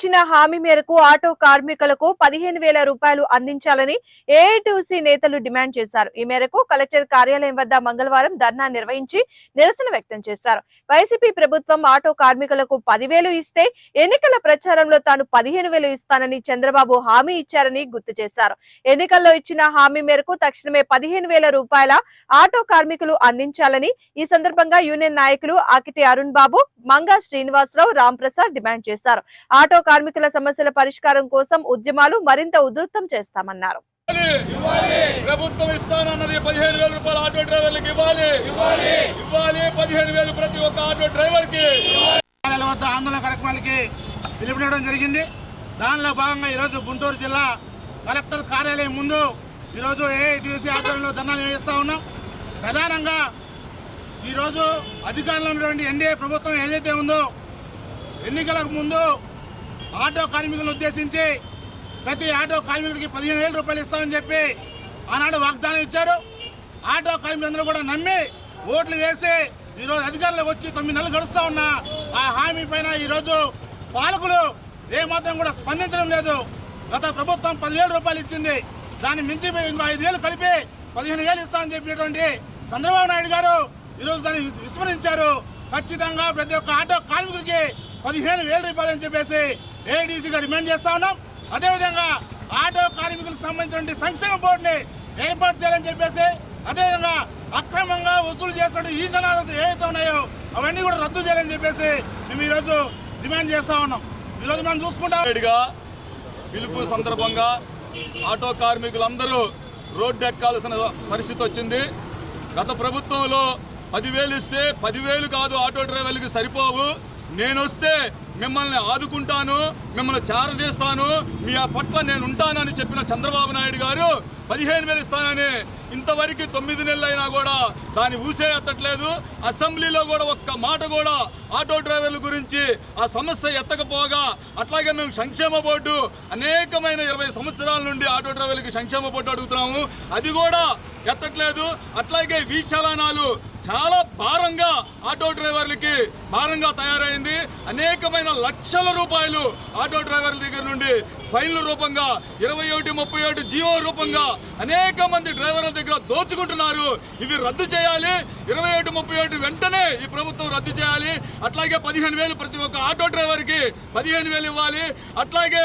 ఇచ్చిన హామీ మేరకు ఆటో కార్మికులకు 15,000 రూపాయలు అందించాలని ఏఐటీయూసీ నేతలు డిమాండ్ చేశారు. ఈ మేరకు కలెక్టర్ కార్యాలయం వద్ద మంగళవారం ధర్నా నిర్వహించి నిరసన వ్యక్తం చేశారు. వైసీపీ ప్రభుత్వం ఆటో కార్మికులకు 10,000 ఇస్తే ఎన్నికల ప్రచారంలో తాను 15,000 ఇస్తానని చంద్రబాబు హామీ ఇచ్చారని గుర్తు చేశారు. ఎన్నికల్లో ఇచ్చిన హామీ మేరకు తక్షణమే 15,000 రూపాయల ఆటో కార్మికులు అందించాలని ఈ సందర్భంగా యూనియన్ నాయకులు ఆకిటి అరుణ్ బాబు, మంగా శ్రీనివాసరావు, రాంప్రసాద్ డిమాండ్ చేశారు. ఆటో కార్మికుల సమస్యల పరిష్కారం కోసం ఉద్యమాలు మరింత ఉధృతం చేస్తామన్నారు. ప్రభుత్వం ఇస్తానన్నది 15,000 రూపాయలు ఆటో డ్రైవర్లకు ఇవ్వాలి. 15,000 ప్రతి ఒక్క ఆటో డ్రైవర్ కి ఆందోళన కార్యక్రమాలకి పిలుపునివ్వడం జరిగింది. దానిలో భాగంగా ఈరోజు గుంటూరు జిల్లా కలెక్టర్ కార్యాలయం ముందు ఈరోజు ఏఐటీయూసీ ఆధ్వర్యంలో ధర్నాలు నిర్వహిస్తూ ఉన్నాం. ప్రధానంగా ఈరోజు అధికారంలో ఉన్నటువంటి ఎన్డీఏ ప్రభుత్వం ఏదైతే ఉందో ఎన్నికలకు ముందు ఆటో కార్మికులను ఉద్దేశించి ప్రతి ఆటో కార్మికుడికి 15,000 రూపాయలు ఇస్తామని చెప్పి ఆనాడు వాగ్దానం ఇచ్చారు. ఆటో కార్మికులందరూ కూడా నమ్మి ఓట్లు వేసి ఈరోజు అధికారంలోకి వచ్చి 9 నెలలు గడుస్తూ ఉన్న ఆ హామీ పైన ఈరోజు పాలకులు ఏమాత్రం కూడా స్పందించడం లేదు. గత ప్రభుత్వం 10,000 రూపాయలు ఇచ్చింది, దాన్ని మించి ఇంకో 5,000 కలిపి 15,000 ఇస్తామని చెప్పినటువంటి చంద్రబాబు నాయుడు గారు ఈరోజు దాన్ని విస్మరించారు. ఖచ్చితంగా ప్రతి ఒక్క ఆటో కార్మికుడికి 15,000 రూపాయలు అని చెప్పేసి ఏఐటీయూసీగా డిమాండ్ చేస్తా ఉన్నాం. అదేవిధంగా ఆటో కార్మికులకు సంబంధించిన సంక్షేమ బోర్డుని ఏర్పాటు చేయాలని చెప్పేసి, అదేవిధంగా అక్రమంగా వసూలు చేస్తున్న ఈ జనాలు ఏవైతే ఉన్నాయో అవన్నీ కూడా రద్దు చేయాలని చెప్పేసి మేము ఈరోజు డిమాండ్ చేస్తా ఉన్నాం. ఈరోజు మనం చూసుకుంటాం పిలుపు సందర్భంగా ఆటో కార్మికులందరూ రోడ్డు ఎక్కాల్సిన పరిస్థితి వచ్చింది. గత ప్రభుత్వంలో 10,000 ఇస్తే 10,000 కాదు ఆటో డ్రైవర్లకు సరిపోవు, నేను వస్తే మిమ్మల్ని ఆదుకుంటాను, మిమ్మల్ని చేరదీస్తాను, మీ పట్ల నేను ఉంటానని చెప్పిన చంద్రబాబు నాయుడు గారు 15,000 ఇస్తానని ఇంతవరకు 9 నెలలు అయినా కూడా దాన్ని ఊసే ఎత్తట్లేదు. అసెంబ్లీలో కూడా ఒక్క మాట కూడా ఆటో డ్రైవర్ల గురించి ఆ సమస్య ఎత్తకపోగా, అట్లాగే మేము సంక్షేమ బోర్డు అనేకమైన 20 సంవత్సరాల నుండి ఆటో డ్రైవర్లకి సంక్షేమ బోర్డు అడుగుతున్నాము, అది కూడా ఎత్తట్లేదు. అట్లాగే వీ చలానాలు చాలా భారంగా ఆటో డ్రైవర్లకి భారంగా తయారైంది. అనేకమైన లక్షల రూపాయలు ఆటో డ్రైవర్ల దగ్గర నుండి ఫైన్ల రూపంగా 21, 37 జీవో రూపంగా అనేక మంది డ్రైవర్ల దగ్గర దోచుకుంటున్నారు. ఇవి రద్దు చేయాలి. 21, 37 వెంటనే ఈ ప్రభుత్వం రద్దు చేయాలి. అట్లాగే 15,000 ప్రతి ఒక్క ఆటో డ్రైవర్కి 15,000 ఇవ్వాలి. అట్లాగే